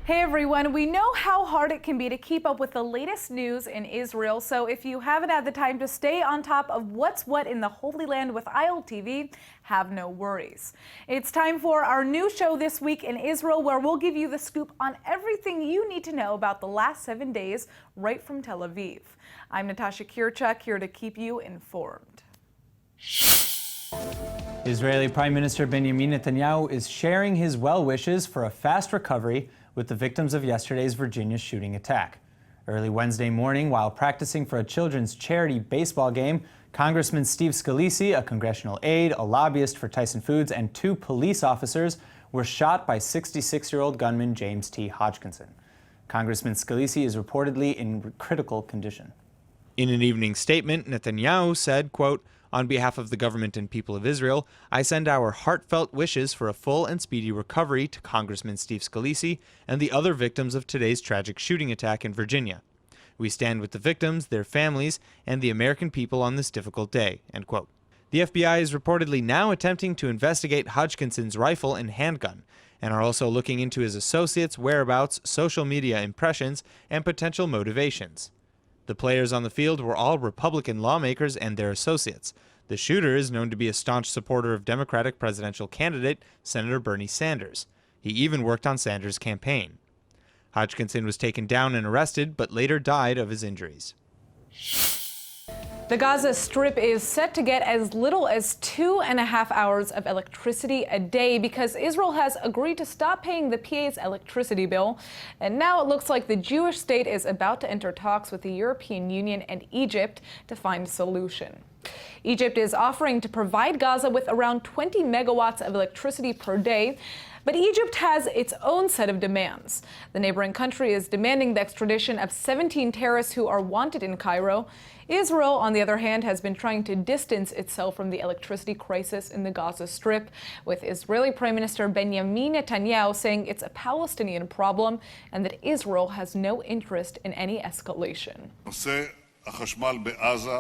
Hey everyone, we know how hard it can be to keep up with the latest news in Israel, so if you haven't had the time to stay on top of what's what in the Holy Land with ILTV, have no worries. It's time for our new show this week in Israel, where we'll give you the scoop on everything you need to know about the last 7 days right from Tel Aviv. I'm Natasha Kirchuk, here to keep you informed. Israeli Prime Minister Benjamin Netanyahu is sharing his well wishes for a fast recovery with the victims of yesterday's Virginia shooting attack. Early Wednesday morning, while practicing for a children's charity baseball game, Congressman Steve Scalise, a congressional aide, a lobbyist for Tyson Foods, and 2 police officers were shot by 66-year-old gunman James T. Hodgkinson. Congressman Scalise is reportedly in critical condition. In an evening statement, Netanyahu said, quote, "On behalf of the government and people of Israel, I send our heartfelt wishes for a full and speedy recovery to Congressman Steve Scalise and the other victims of today's tragic shooting attack in Virginia. We stand with the victims, their families, and the American people on this difficult day," end quote. The FBI is reportedly now attempting to investigate Hodgkinson's rifle and handgun, and are also looking into his associates' whereabouts, social media impressions, and potential motivations. The players on the field were all Republican lawmakers and their associates. The shooter is known to be a staunch supporter of Democratic presidential candidate Senator Bernie Sanders. He even worked on Sanders' campaign. Hodgkinson was taken down and arrested, but later died of his injuries. The Gaza Strip is set to get as little as 2.5 hours of electricity a day because Israel has agreed to stop paying the PA's electricity bill. And now it looks like the Jewish state is about to enter talks with the European Union and Egypt to find a solution. Egypt is offering to provide Gaza with around 20 megawatts of electricity per day. But Egypt has its own set of demands. The neighboring country is demanding the extradition of 17 terrorists who are wanted in Cairo. Israel, on the other hand, has been trying to distance itself from the electricity crisis in the Gaza Strip, with Israeli Prime Minister Benjamin Netanyahu saying it's a Palestinian problem and that Israel has no interest in any escalation. נושא החשמל בעזה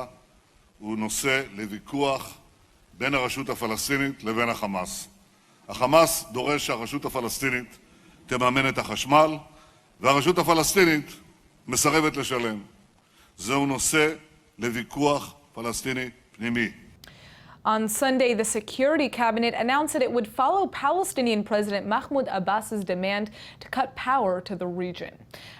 הוא נושא לוויכוח בין הרשות הפלסטינית לבין החמאס. החמאס דורש שהרשות הפלסטינית תממן את החשמל, והרשות הפלסטינית מסרבת לשלם. זהו נושא לוויכוח פלסטיני פנימי. On Sunday, the Security Cabinet announced that it would follow Palestinian President Mahmoud Abbas's demand to cut power to the region.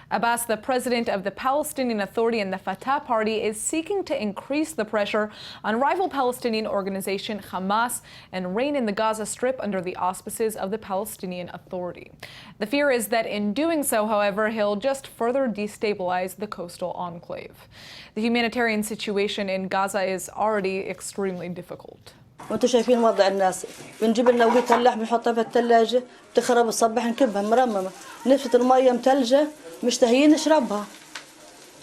Abbas, the president of the Palestinian Authority and the Fatah Party, is seeking to increase the pressure on rival Palestinian organization Hamas and reign in the Gaza Strip under the auspices of the Palestinian Authority. The fear is that in doing so, however, he'll just further destabilize the coastal enclave. The humanitarian situation in Gaza is already extremely difficult. وانتم شايفين وضع الناس بنجيب لنا وقيت اللحم نحطها في الثلاجه بتخرب الصبح نكبها مرممه نسفه الميه متلجه مشتهيين نشربها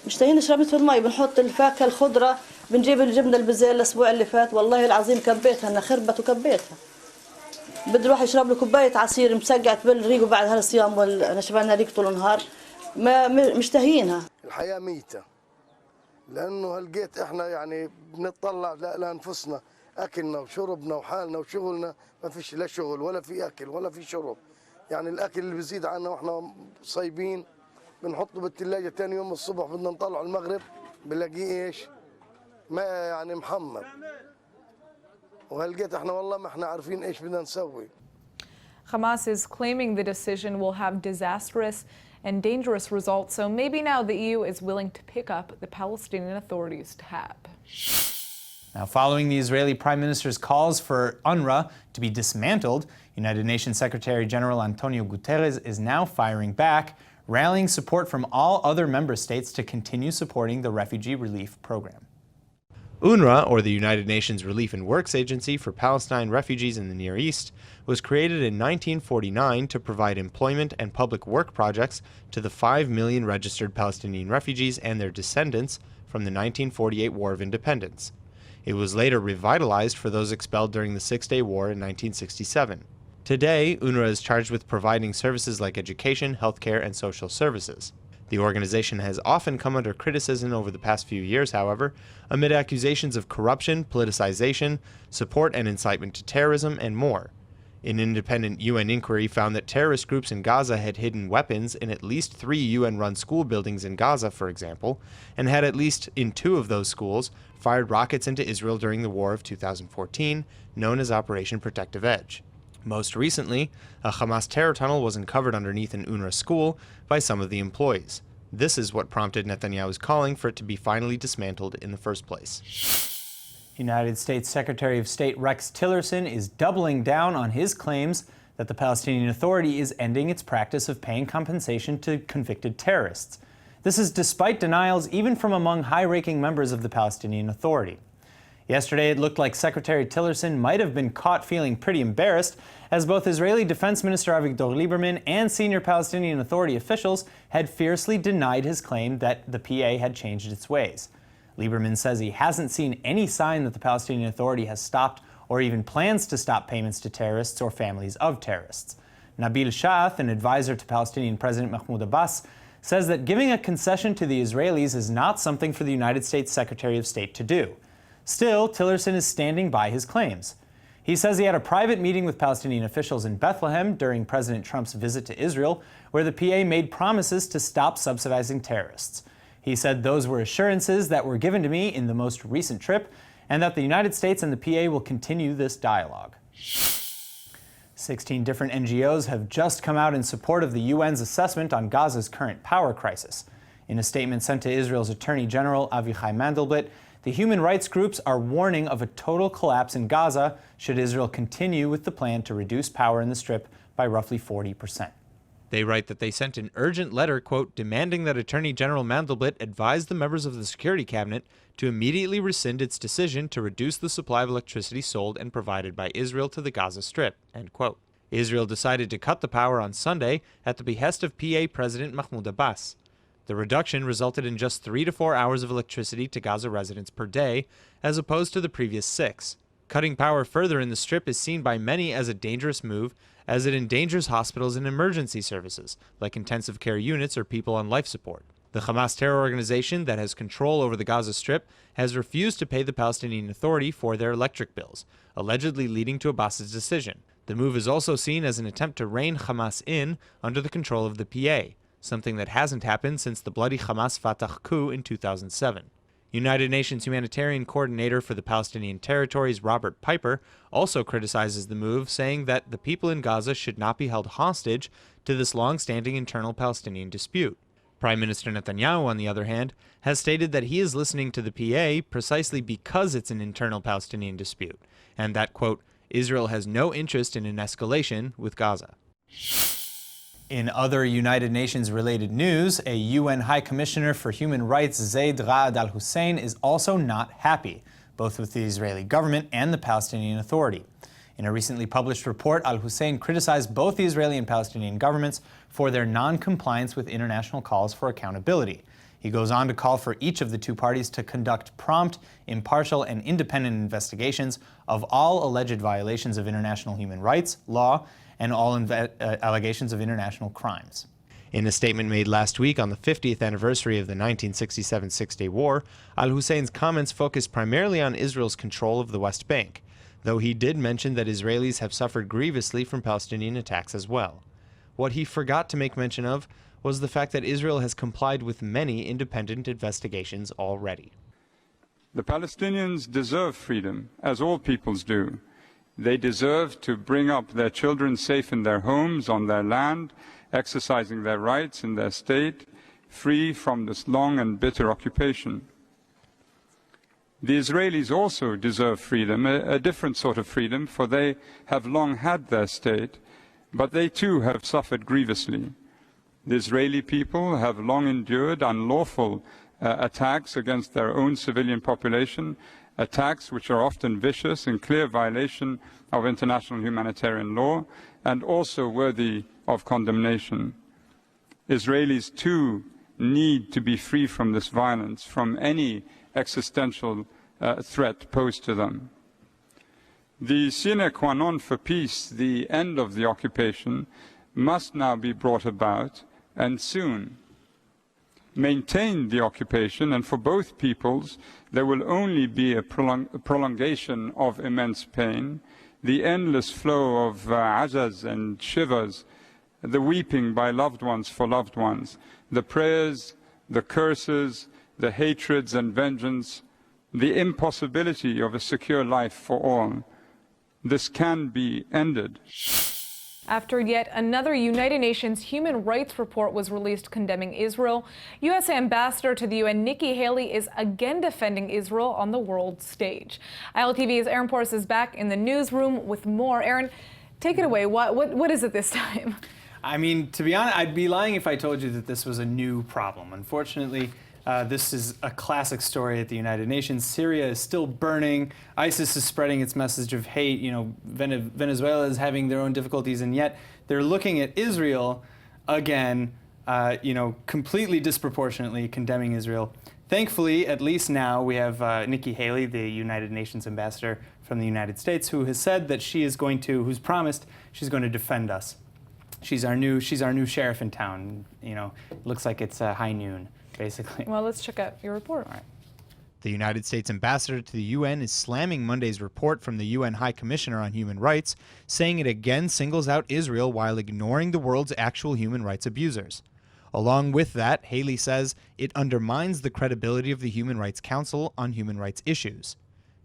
نسفه الميه بنحط الفاكهه الخضره بنجيب الجبنه البزيل الاسبوع اللي فات والله العظيم كبيتها انها خربت وكبيتها بده يروح يشرب له كوبايه عصير مسقع تبل ريقه بعد هالصيام وانا شبعنا ريق طول النهار ما مشتهيينها. الحياه ميته لانه هلقيت احنا يعني بنطلع لانفسنا أكلنا وشربنا وحالنا وشغلنا ما فيش لا شغل ولا في أكل ولا في شرب. يعني الأكل اللي بيزيد عنا وإحنا صايبين بنحطه بالثلاجة تاني يوم الصبح بدنا نطلعه المغرب بنلاقيه إيش؟ ما يعني محمر. وهلقيت إحنا والله ما إحنا عارفين إيش بدنا نسوي. Hamas is claiming the decision will have disastrous and dangerous results, so maybe now the EU is willing to pick up the Palestinian Authority's tab. Now, following the Israeli Prime Minister's calls for UNRWA to be dismantled, United Nations Secretary General Antonio Guterres is now firing back, rallying support from all other member states to continue supporting the refugee relief program. UNRWA, or the United Nations Relief and Works Agency for Palestine refugees in the Near East, was created in 1949 to provide employment and public work projects to the 5 million registered Palestinian refugees and their descendants from the 1948 War of Independence. It was later revitalized for those expelled during the Six-Day War in 1967. Today, UNRWA is charged with providing services like education, healthcare, and social services. The organization has often come under criticism over the past few years, however, amid accusations of corruption, politicization, support and incitement to terrorism, and more. An independent UN inquiry found that terrorist groups in Gaza had hidden weapons in at least 3 UN-run school buildings in Gaza, for example, and had at least in 2 of those schools fired rockets into Israel during the war of 2014, known as Operation Protective Edge. Most recently, a Hamas terror tunnel was uncovered underneath an UNRWA school by some of the employees. This is what prompted Netanyahu's calling for it to be finally dismantled in the first place. United States Secretary of State Rex Tillerson is doubling down on his claims that the Palestinian Authority is ending its practice of paying compensation to convicted terrorists. This is despite denials even from among high-ranking members of the Palestinian Authority. Yesterday, it looked like Secretary Tillerson might have been caught feeling pretty embarrassed, as both Israeli Defense Minister Avigdor Lieberman and senior Palestinian Authority officials had fiercely denied his claim that the PA had changed its ways. Lieberman says he hasn't seen any sign that the Palestinian Authority has stopped or even plans to stop payments to terrorists or families of terrorists. Nabil Shaath, an advisor to Palestinian President Mahmoud Abbas, says that giving a concession to the Israelis is not something for the United States Secretary of State to do. Still, Tillerson is standing by his claims. He says he had a private meeting with Palestinian officials in Bethlehem during President Trump's visit to Israel, where the PA made promises to stop subsidizing terrorists. He said those were assurances that were given to me in the most recent trip, and that the United States and the PA will continue this dialogue. 16 different NGOs have just come out in support of the UN's assessment on Gaza's current power crisis. In a statement sent to Israel's Attorney General Avichai Mandelblit, the human rights groups are warning of a total collapse in Gaza should Israel continue with the plan to reduce power in the Strip by roughly 40%. They write that they sent an urgent letter, quote, demanding that Attorney General Mandelblit advise the members of the Security Cabinet to immediately rescind its decision to reduce the supply of electricity sold and provided by Israel to the Gaza Strip, end quote. Israel decided to cut the power on Sunday at the behest of PA President Mahmoud Abbas. The reduction resulted in just 3 to 4 hours of electricity to Gaza residents per day, as opposed to the previous 6. Cutting power further in the Strip is seen by many as a dangerous move, as it endangers hospitals and emergency services, like intensive care units or people on life support. The Hamas terror organization that has control over the Gaza Strip has refused to pay the Palestinian Authority for their electric bills, allegedly leading to Abbas's decision. The move is also seen as an attempt to rein Hamas in under the control of the PA, something that hasn't happened since the bloody Hamas-Fatah coup in 2007. United Nations Humanitarian Coordinator for the Palestinian Territories, Robert Piper, also criticizes the move, saying that the people in Gaza should not be held hostage to this long-standing internal Palestinian dispute. Prime Minister Netanyahu, on the other hand, has stated that he is listening to the PA precisely because it's an internal Palestinian dispute, and that, quote, Israel has no interest in an escalation with Gaza. In other United Nations-related news, a UN High Commissioner for Human Rights, Zeid Ra'ad al-Hussein, is also not happy, both with the Israeli government and the Palestinian Authority. In a recently published report, al-Hussein criticized both the Israeli and Palestinian governments for their non-compliance with international calls for accountability. He goes on to call for each of the two parties to conduct prompt, impartial, and independent investigations of all alleged violations of international human rights, law, and all allegations of international crimes. In a statement made last week on the 50th anniversary of the 1967 Six-Day War, al-Hussein's comments focused primarily on Israel's control of the West Bank, though he did mention that Israelis have suffered grievously from Palestinian attacks as well. What he forgot to make mention of was the fact that Israel has complied with many independent investigations already. The Palestinians deserve freedom, as all peoples do. They deserve to bring up their children safe in their homes, on their land, exercising their rights in their state, free from this long and bitter occupation. The Israelis also deserve freedom, a different sort of freedom, for they have long had their state, but they too have suffered grievously. The Israeli people have long endured unlawful attacks against their own civilian population, attacks which are often vicious, in clear violation of international humanitarian law, and also worthy of condemnation. Israelis too need to be free from this violence, from any existential threat posed to them. The sine qua non for peace, the end of the occupation, must now be brought about, and soon. Maintain the occupation, and for both peoples there will only be a prolongation of immense pain. the endless flow of azas and shivas, the weeping by loved ones for loved ones, the prayers, the curses, the hatreds and vengeance, the impossibility of a secure life for all. This can be ended. After yet another United Nations human rights report was released condemning Israel, U.S. Ambassador to the UN Nikki Haley is again defending Israel on the world stage. ILTV's Aaron Porras is back in the newsroom with more. Aaron, take it away. What is it this time? I mean, to be honest, I'd be lying if I told you that this was a new problem. Unfortunately, this is a classic story at the United Nations. Syria is still burning. ISIS is spreading its message of hate. You know, Venezuela is having their own difficulties, and yet they're looking at Israel again, completely disproportionately condemning Israel. Thankfully, at least now, we have Nikki Haley, the United Nations ambassador from the United States, who has said that who's promised she's going to defend us. She's our new sheriff in town. You know, looks like it's high noon, basically. Well, let's check out your report. All right. The United States ambassador to the UN is slamming Monday's report from the UN High Commissioner on Human Rights, saying it again singles out Israel while ignoring the world's actual human rights abusers. Along with that, Haley says it undermines the credibility of the Human Rights Council on human rights issues.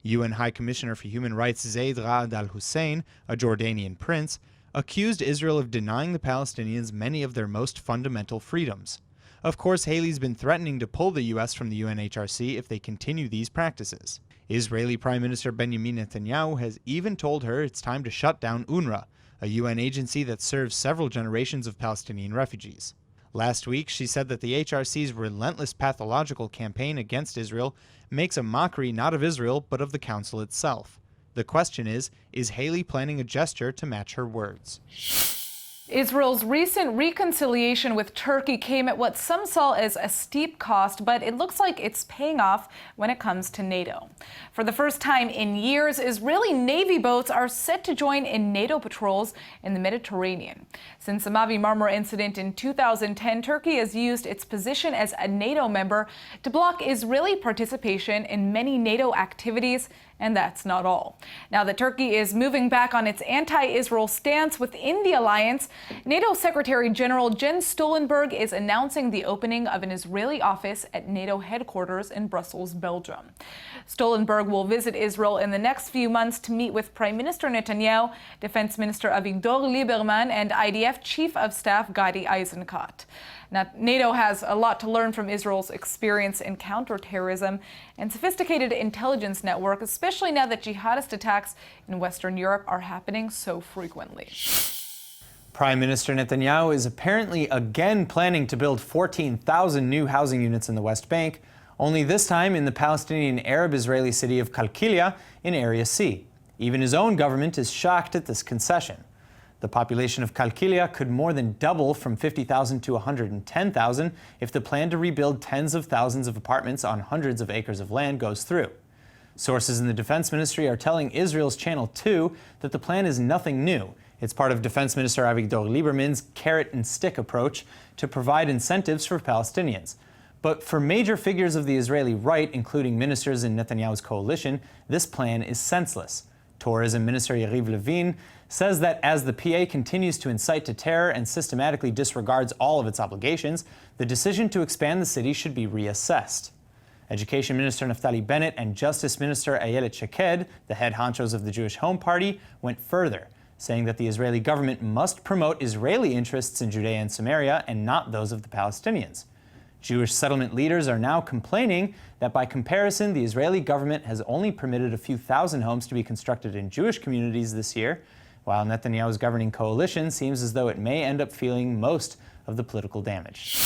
UN High Commissioner for Human Rights Zeid Ra'ad al-Hussein, a Jordanian prince, accused Israel of denying the Palestinians many of their most fundamental freedoms. Of course, Haley's been threatening to pull the U.S. from the UNHRC if they continue these practices. Israeli Prime Minister Benjamin Netanyahu has even told her it's time to shut down UNRWA, a UN agency that serves several generations of Palestinian refugees. Last week, she said that the HRC's relentless pathological campaign against Israel makes a mockery not of Israel, but of the Council itself. The question is Haley planning a gesture to match her words? Israel's recent reconciliation with Turkey came at what some saw as a steep cost, but it looks like it's paying off when it comes to NATO. For the first time in years, Israeli Navy boats are set to join in NATO patrols in the Mediterranean. Since the Mavi Marmara incident in 2010, Turkey has used its position as a NATO member to block Israeli participation in many NATO activities. And that's not all. Now that Turkey is moving back on its anti-Israel stance within the alliance, NATO Secretary General Jens Stoltenberg is announcing the opening of an Israeli office at NATO headquarters in Brussels, Belgium. Stoltenberg will visit Israel in the next few months to meet with Prime Minister Netanyahu, Defense Minister Avigdor Lieberman, and IDF Chief of Staff Gadi Eisenkot. Now, NATO has a lot to learn from Israel's experience in counterterrorism and sophisticated intelligence network, especially now that jihadist attacks in Western Europe are happening so frequently. Prime Minister Netanyahu is apparently again planning to build 14,000 new housing units in the West Bank, only this time in the Palestinian Arab-Israeli city of Qalqilia in Area C. Even his own government is shocked at this concession. The population of Qalqilia could more than double from 50,000 to 110,000 if the plan to rebuild tens of thousands of apartments on hundreds of acres of land goes through. Sources in the Defense Ministry are telling Israel's Channel 2 that the plan is nothing new. It's part of Defense Minister Avigdor Lieberman's carrot and stick approach to provide incentives for Palestinians. But for major figures of the Israeli right, including ministers in Netanyahu's coalition, this plan is senseless. Tourism Minister Yariv Levin says that as the PA continues to incite to terror and systematically disregards all of its obligations, the decision to expand the city should be reassessed. Education Minister Naftali Bennett and Justice Minister Ayelet Shaked, the head honchos of the Jewish Home Party, went further, saying that the Israeli government must promote Israeli interests in Judea and Samaria and not those of the Palestinians. Jewish settlement leaders are now complaining that by comparison, the Israeli government has only permitted a few thousand homes to be constructed in Jewish communities this year, while Netanyahu's governing coalition seems as though it may end up feeling most of the political damage.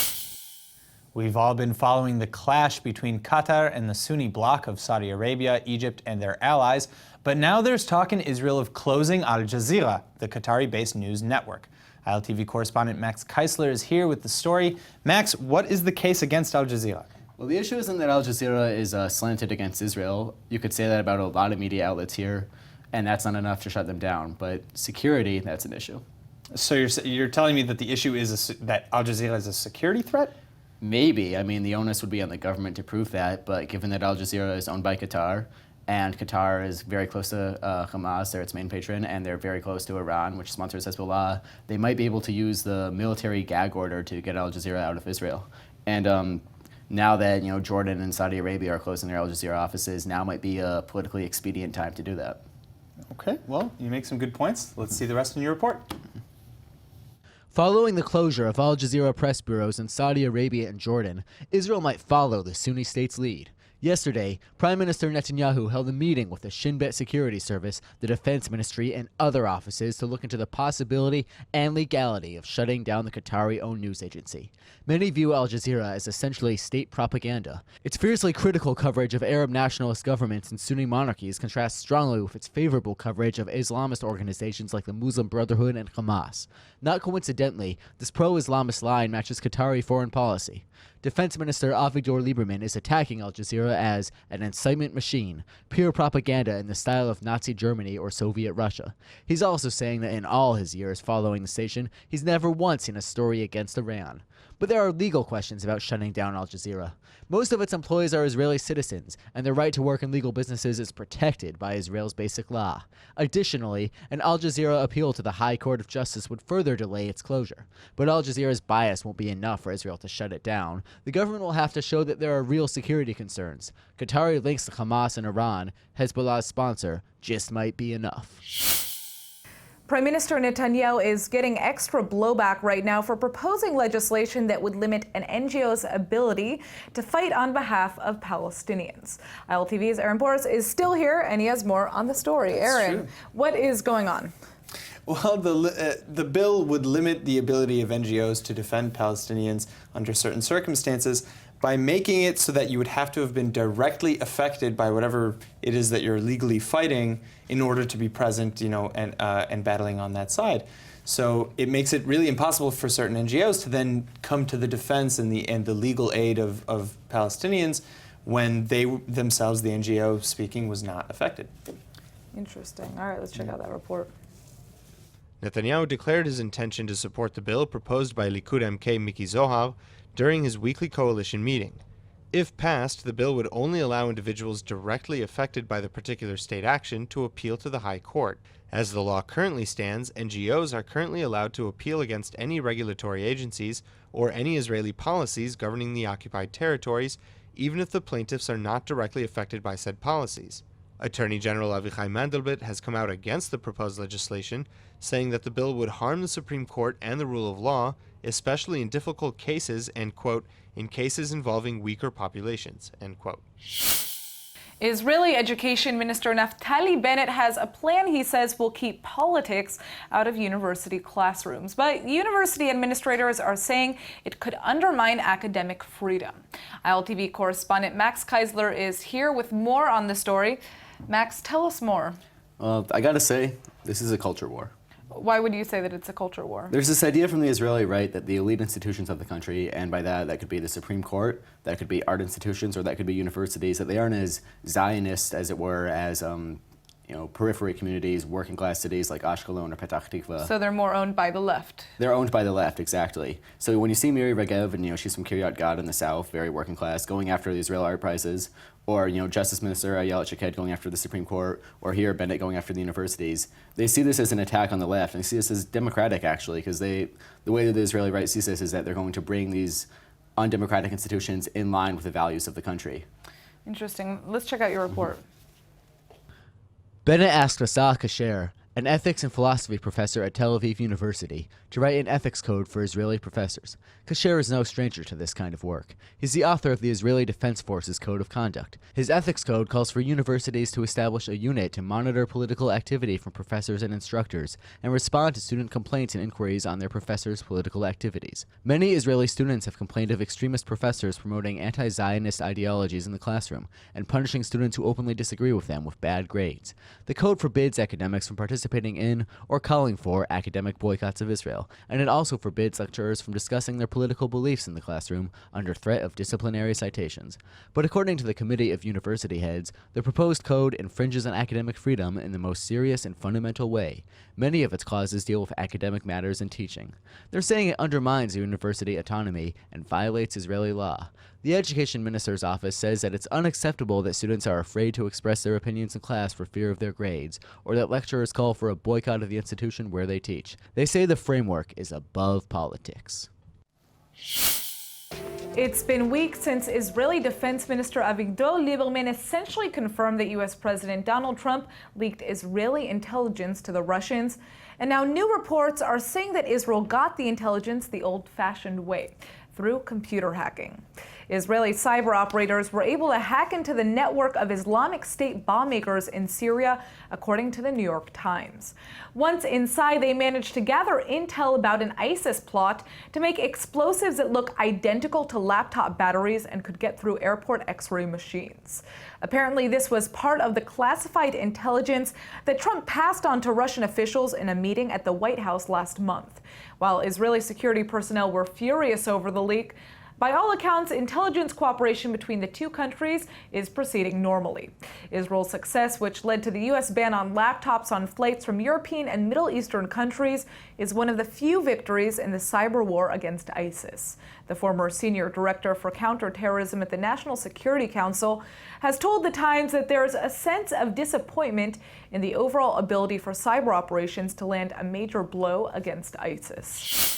We've all been following the clash between Qatar and the Sunni bloc of Saudi Arabia, Egypt, and their allies, but now there's talk in Israel of closing Al Jazeera, the Qatari-based news network. ILTV correspondent Max Keisler is here with the story. Max, what is the case against Al Jazeera? Well, the issue isn't that Al Jazeera is slanted against Israel. You could say that about a lot of media outlets here, and that's not enough to shut them down. But security, that's an issue. So you're telling me that the issue is that Al Jazeera is a security threat? Maybe. I mean, the onus would be on the government to prove that, but given that Al Jazeera is owned by Qatar, And Qatar is very close to Hamas, they're its main patron, and they're very close to Iran, which sponsors Hezbollah. They might be able to use the military gag order to get Al Jazeera out of Israel. And now that Jordan and Saudi Arabia are closing their Al Jazeera offices, now might be a politically expedient time to do that. Okay, well, you make some good points. Let's see the rest in your report. Following the closure of Al Jazeera press bureaus in Saudi Arabia and Jordan, Israel might follow the Sunni state's lead. Yesterday, Prime Minister Netanyahu held a meeting with the Shin Bet Security Service, the Defense Ministry, and other offices to look into the possibility and legality of shutting down the Qatari-owned news agency. Many view Al Jazeera as essentially state propaganda. Its fiercely critical coverage of Arab nationalist governments and Sunni monarchies contrasts strongly with its favorable coverage of Islamist organizations like the Muslim Brotherhood and Hamas. Not coincidentally, this pro-Islamist line matches Qatari foreign policy. Defense Minister Avigdor Lieberman is attacking Al Jazeera as an incitement machine, pure propaganda in the style of Nazi Germany or Soviet Russia. He's also saying that in all his years following the station, he's never once seen a story against Iran. But there are legal questions about shutting down Al Jazeera. Most of its employees are Israeli citizens, and their right to work in legal businesses is protected by Israel's basic law. Additionally, an Al Jazeera appeal to the High Court of Justice would further delay its closure. But Al Jazeera's bias won't be enough for Israel to shut it down. The government will have to show that there are real security concerns. Qatari links to Hamas and Iran, Hezbollah's sponsor, just might be enough. Prime Minister Netanyahu is getting extra blowback right now for proposing legislation that would limit an NGO's ability to fight on behalf of Palestinians. ILTV's Aaron Boris is still here, and he has more on the story. Aaron, what is going on? Well, the bill would limit the ability of NGOs to defend Palestinians under certain circumstances by making it so that you would have to have been directly affected by whatever it is that you're legally fighting in order to be present, and battling on that side. So it makes it really impossible for certain NGOs to then come to the defense and the legal aid of Palestinians when they themselves, the NGO speaking, was not affected. Interesting. All right, let's check out that report. Netanyahu declared his intention to support the bill proposed by Likud MK Miki Zohar during his weekly coalition meeting. If passed, the bill would only allow individuals directly affected by the particular state action to appeal to the High Court. As the law currently stands, NGOs are currently allowed to appeal against any regulatory agencies or any Israeli policies governing the occupied territories, even if the plaintiffs are not directly affected by said policies. Attorney General Avichai Mandelblit has come out against the proposed legislation, saying that the bill would harm the Supreme Court and the rule of law, especially in difficult cases and, quote, in cases involving weaker populations, end quote. Israeli Education Minister Naftali Bennett has a plan he says will keep politics out of university classrooms. But university administrators are saying it could undermine academic freedom. ILTV correspondent Max Keisler is here with more on the story. Max, tell us more. I gotta say, this is a culture war. Why would you say that it's a culture war? There's this idea from the Israeli right that the elite institutions of the country, and by that could be the Supreme Court, that could be art institutions, or that could be universities, that they aren't as Zionist, as it were, as periphery communities, working class cities like Ashkelon or Petah Tikva. So they're more owned by the left. They're owned by the left, exactly. So when you see Miri Regev, and she's from Kiryat Gad in the south, very working class, going after the Israel art prizes, or Justice Minister Ayelet Shaked going after the Supreme Court, or here Bennett going after the universities, they see this as an attack on the left, and they see this as democratic actually, because the way that the Israeli right sees this is that they're going to bring these undemocratic institutions in line with the values of the country. Interesting. Let's check out your report. Bennett asked Asah Kasher, an ethics and philosophy professor at Tel Aviv University, to write an ethics code for Israeli professors. Kasher is no stranger to this kind of work. He's the author of the Israeli Defense Forces Code of Conduct. His ethics code calls for universities to establish a unit to monitor political activity from professors and instructors and respond to student complaints and inquiries on their professors' political activities. Many Israeli students have complained of extremist professors promoting anti-Zionist ideologies in the classroom and punishing students who openly disagree with them with bad grades. The code forbids academics from participating participating in or calling for academic boycotts of Israel, and it also forbids lecturers from discussing their political beliefs in the classroom under threat of disciplinary citations. But according to the Committee of University Heads, the proposed code infringes on academic freedom in the most serious and fundamental way. Many of its clauses deal with academic matters and teaching. They're saying it undermines university autonomy and violates Israeli law. The Education Minister's office says that it's unacceptable that students are afraid to express their opinions in class for fear of their grades, or that lecturers call for a boycott of the institution where they teach. They say the framework is above politics. It's been weeks since Israeli Defense Minister Avigdor Lieberman essentially confirmed that U.S. President Donald Trump leaked Israeli intelligence to the Russians. And now new reports are saying that Israel got the intelligence the old-fashioned way, through computer hacking. Israeli cyber operators were able to hack into the network of Islamic State bomb makers in Syria, according to the New York Times. Once inside, they managed to gather intel about an ISIS plot to make explosives that look identical to laptop batteries and could get through airport X-ray machines. Apparently, this was part of the classified intelligence that Trump passed on to Russian officials in a meeting at the White House last month. While Israeli security personnel were furious over the leak, by all accounts, intelligence cooperation between the two countries is proceeding normally. Israel's success, which led to the U.S. ban on laptops on flights from European and Middle Eastern countries, is one of the few victories in the cyber war against ISIS. The former senior director for counterterrorism at the National Security Council has told The Times that there is a sense of disappointment in the overall ability for cyber operations to land a major blow against ISIS.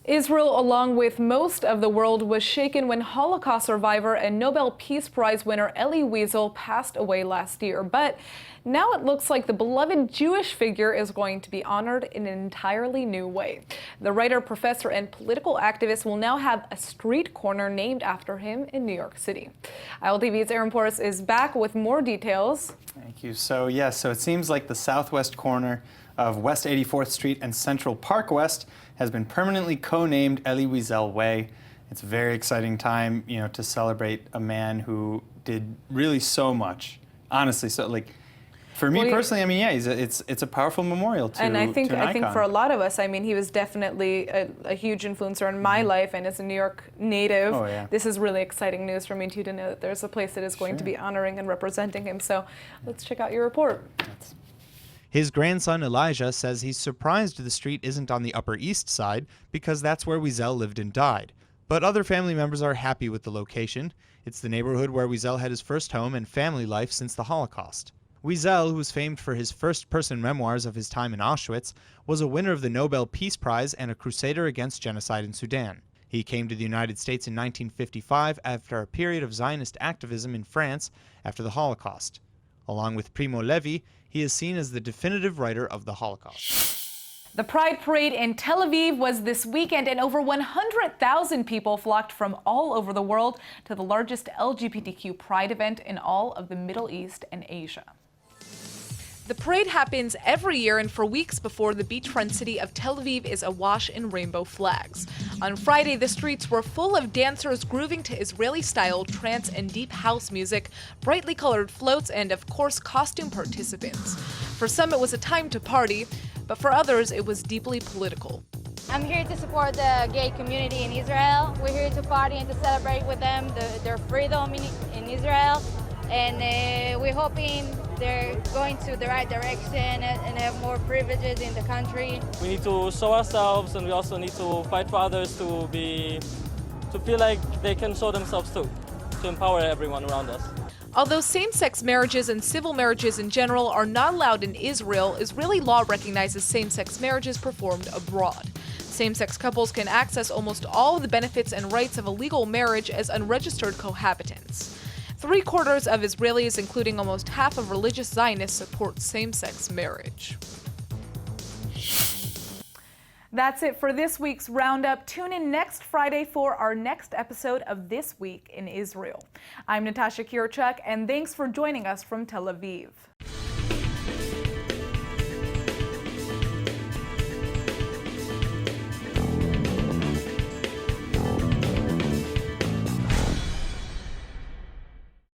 Israel, along with most of the world, was shaken when Holocaust survivor and Nobel Peace Prize winner Elie Wiesel passed away last year. But now it looks like the beloved Jewish figure is going to be honored in an entirely new way. The writer, professor, and political activist will now have a street corner named after him in New York City. ILTV's Aaron Porras is back with more details. Thank you. So it seems like the southwest corner of West 84th Street and Central Park West has been permanently co-named Elie Wiesel Way. It's a very exciting time, to celebrate a man who did really so much. Honestly, for me personally, it's a powerful memorial to an icon. And I think for a lot of us, he was definitely a huge influencer in my life, and as a New York native, this is really exciting news for me too, to know that there's a place that is going to be honoring and representing him. So let's check out your report. His grandson Elijah says he's surprised the street isn't on the Upper East Side because that's where Wiesel lived and died. But other family members are happy with the location. It's the neighborhood where Wiesel had his first home and family life since the Holocaust. Wiesel, who was famed for his first-person memoirs of his time in Auschwitz, was a winner of the Nobel Peace Prize and a crusader against genocide in Sudan. He came to the United States in 1955 after a period of Zionist activism in France after the Holocaust. Along with Primo Levi, he is seen as the definitive writer of the Holocaust. The Pride Parade in Tel Aviv was this weekend, and over 100,000 people flocked from all over the world to the largest LGBTQ Pride event in all of the Middle East and Asia. The parade happens every year, and for weeks before, the beachfront city of Tel Aviv is awash in rainbow flags. On Friday, the streets were full of dancers grooving to Israeli-style trance and deep house music, brightly colored floats, and of course, costume participants. For some, it was a time to party, but for others, it was deeply political. I'm here to support the gay community in Israel. We're here to party and to celebrate with them their freedom in Israel. And we're hoping they're going to the right direction and have more privileges in the country. We need to show ourselves, and we also need to fight for others to feel like they can show themselves too, to empower everyone around us. Although same-sex marriages and civil marriages in general are not allowed in Israel, Israeli law recognizes same-sex marriages performed abroad. Same-sex couples can access almost all of the benefits and rights of a legal marriage as unregistered cohabitants. 3/4 of Israelis, including almost half of religious Zionists, support same-sex marriage. That's it for this week's Roundup. Tune in next Friday for our next episode of This Week in Israel. I'm Natasha Kirchuk, and thanks for joining us from Tel Aviv.